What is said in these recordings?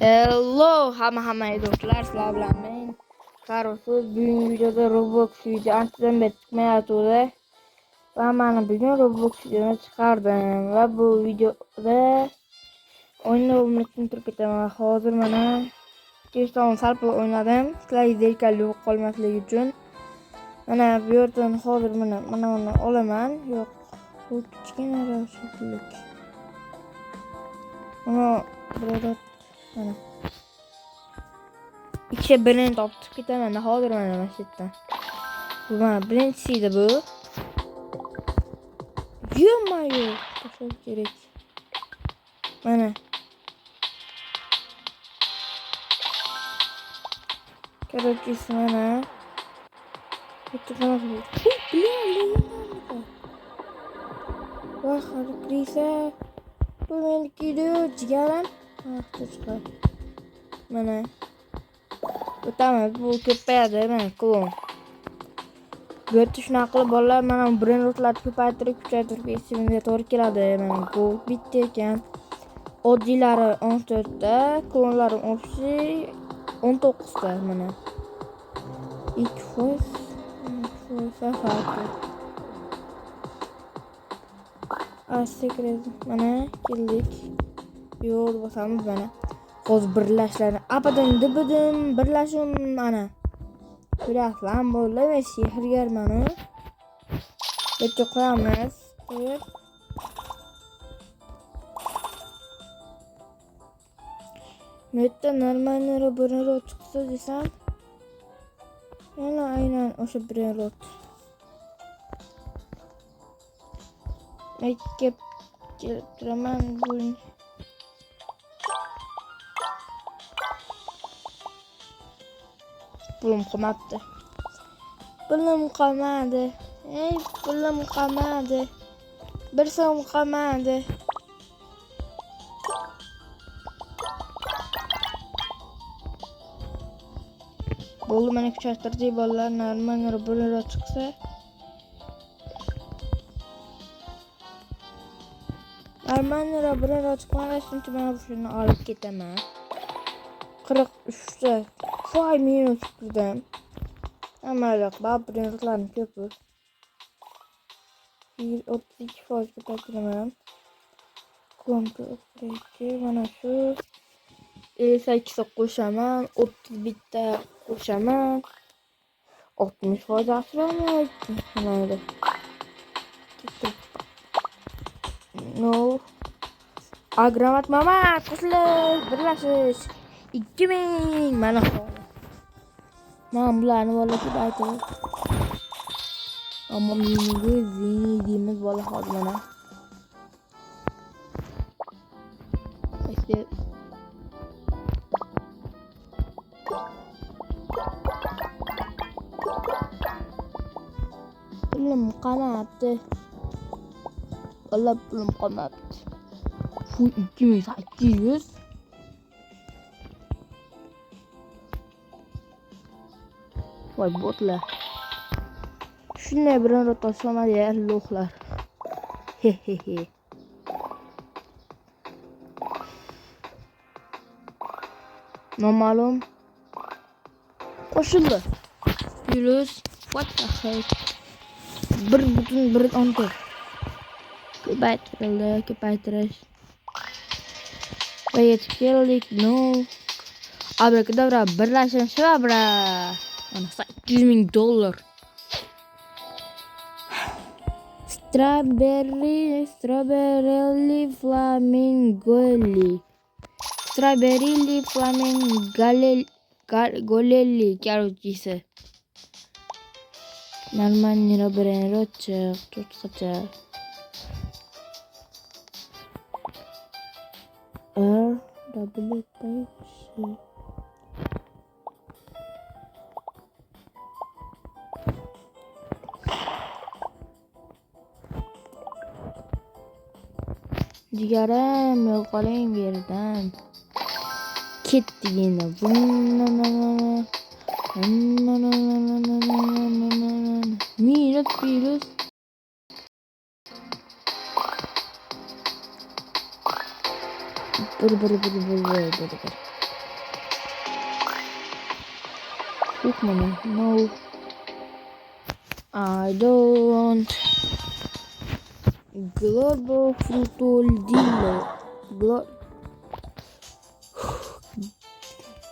Hello hamma do'stlar, sizlar bilan men Karosiz. Bugungi videoda Roblox video anchadan beri chiqmayotgandi va mana bugun Roblox videoni chiqardim va bu videoda o'yinni tushuntirib ketaman. Hozir mana Keystone salpil o'ynadim, sizlarga zerikali bo'lib qolmasligi uchun. Mana bu yerdan hozir mana uni olaman. Yo'q, bu kichkina ravshanlik. Mana burada mana ikkita birini topib ketaman hozir mana yerdan. Bu mana birinchisi edi bu. Yo-mayo, tashlab kerak. Mana kerakisi mana. Bitta mana bu. Vah, hadi krisa. Bu meniki jigaram. Chiqar. Mana o'tamiz, bu ko'payadi mana klon. Shunaqa qilib bolalar mana brendlarni ko'paytirib eksperimentga to'g'ri keladi. Mana bu bitta ekan. Oddiylari 14 ta, klonlari 19 ta mana. 2 farqi. Sekret mana keldik. Yo'l bosamiz mana. Hozir birlashlarni abadan dibidim birlashim mana. Ko'ryapsizlar, bo'lmaydi sehrgarmanu. Bitta qo'yamiz. Qo'yib. Metta normalni birinchi chiqsa desam. Yana aynan o'sha birinchi. Maktab keltiraman bu. Pulim qolmabdi. Pulim qolmadi. Pulim qolmadi. 1 so'm qolmadi. Bo'ldi, mana kuchaytirdik bolalar, normalni birinchi chiqsa. Normalni birinchi chiqmasa, shuncha men shuni olib ketaman. 43 ta. 5 minut tutdim. Amaliyot birinchilarni ko'pi. 32% ko'paytiraman. Kompyuterga mana shu 58 ta qo'shaman, 31 ta qo'shaman. 60% astronomik. Mana no. Agramat mama, qo'shilib birlashish 2000 mana. Men bularni bolasi aytdim. Ammo menga deymiz bola hozir mana. Pulim qolmabdi. Pulim qolmabdi. Shu 2800. Voy botlar. Shunday birinchi tashlamaga lo'qlar. He. Noma'lum qo'shildi. Virus what the heck? 1.1 ko'paytirish. Va yetib keldik. No. Abrakadabra birlashish shabra. Mana $800,000. Strawberry flamingolelli короче. Нормально birinchi tutqacha. Double touch. Jigaram yo'qoling bu yerdan. Ketdigina. Minus virus. Bir. Hook money. No. I don't. Global Frutolillo.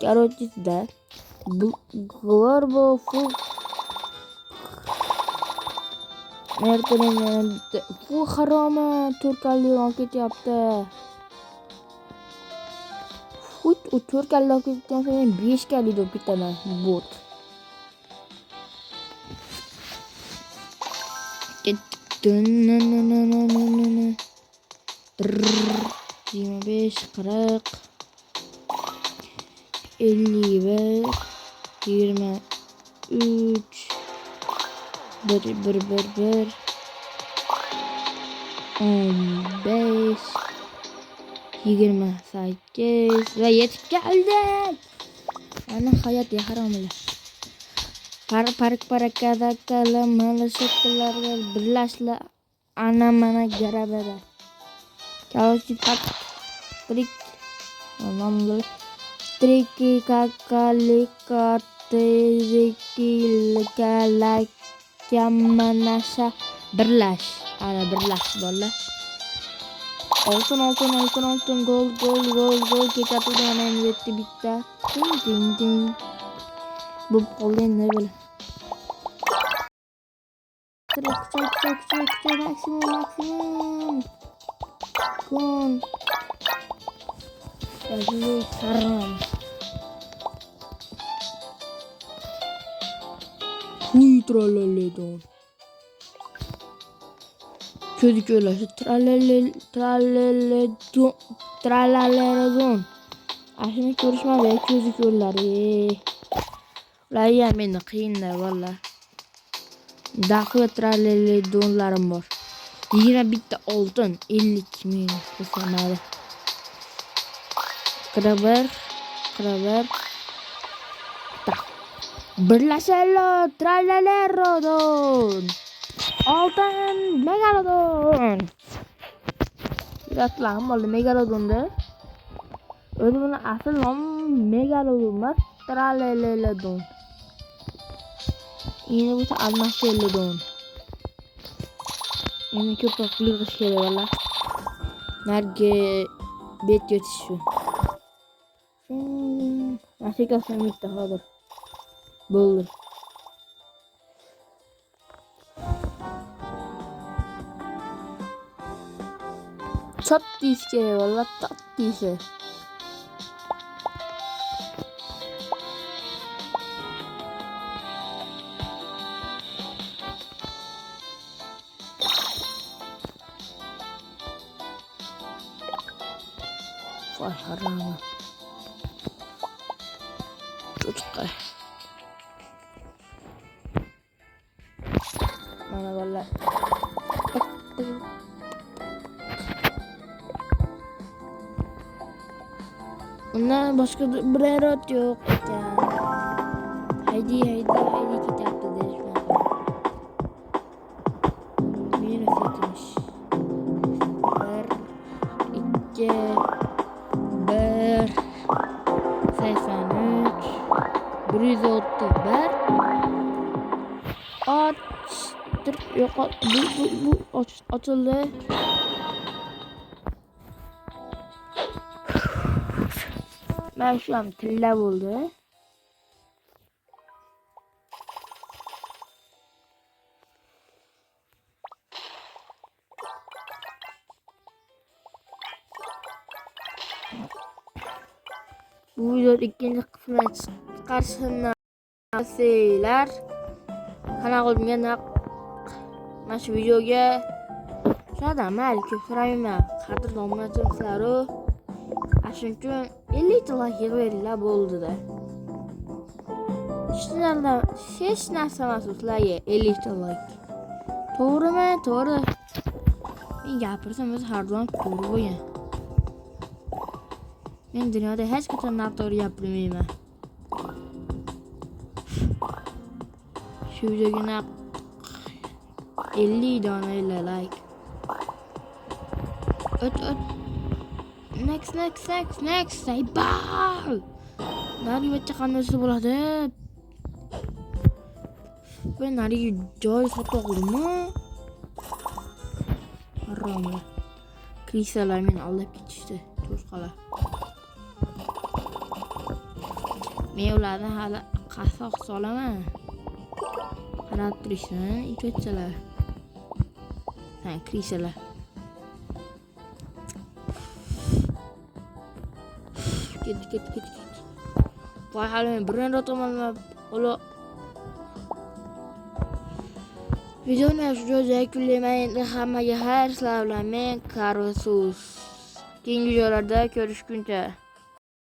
Carrot is that. Global Fruit. Nereden bu harama Türkiye'li roket yaptı. O Türkiye'li roketten sonra 5 geldi bir tane bot. Dın 25 40 55 23 bir 15 28 ve yetip geldim. Ana hayat ya haramlar. Parak kada kalamalı şekiller birleşle ana mana garabada. Kalau sifat trik namlı triki kakalika triki lekalak yamanasa birleş. Ana birleş böyle. Altın gol ketapı da emretti bitti. Ding. Bu olay ne böyle? Çok maksimum. Kon. Yazılı karam. Huy tralaledon. Çocuklar tralaledon. Aslında görüşme ve çocuklar. Ular ya meni qiyinlar valla. Dahi tralaledonlarim bor. 21 oltin 50 ming mayli. Qiraver. Birlashalo tralalerodon. Oltin megalodon. Yatlam oldu megalodonda. Öyle bunu asıl megalodon var. Tralalerodon. Yine bu almacelodon. Yine köpekli kış geliyor valla. Nerede bet yetişiyor. Nasıl kalsam ilk defadır. Bulur. Çok diş geliyor valla. Çok dişi. Vay haram. Çocuklar. Mana valla. Bundan başka bir erot yok ya. Haydi kitapta değişme. Bir etmiş. 1 2 1 83 131 açtır yok bu açıldı. Ben şu an tilla oldu. Bu videonun ikinci kısmına çıkarsınlar. Sizler kanal olmayan şu videoga şada maliki sırayma qadr olmasınlar. Shuning uchun 50 like beringlar bo'ldi da. Hech narsa emas sizlarga 50 like. To'g'rimi? To'g'ri. Men gapirsam o'zi har doim to'g'ri bo'lgan. Men dunyoda hech qachon noto'g'ri gapirmayman. Shu videoga 50 dona like. O't. Next. Say ball. Nari bacha qanday bo'ladi? Ben nari joy sotmoqlimi? Harom. Krisalar meni aldab ketishdi. To'shqalar. Men ularni hali qasoq solaman. Qarab turishsin, ichotsalar. Ha, krisalar. Ket. Voy hali men birini rotamanman. Ola. Videoni shu joyda yakunlayman. Hammaga xayr, sizlar bilan men Karosus. Keyingi videolarda ko'rishguncha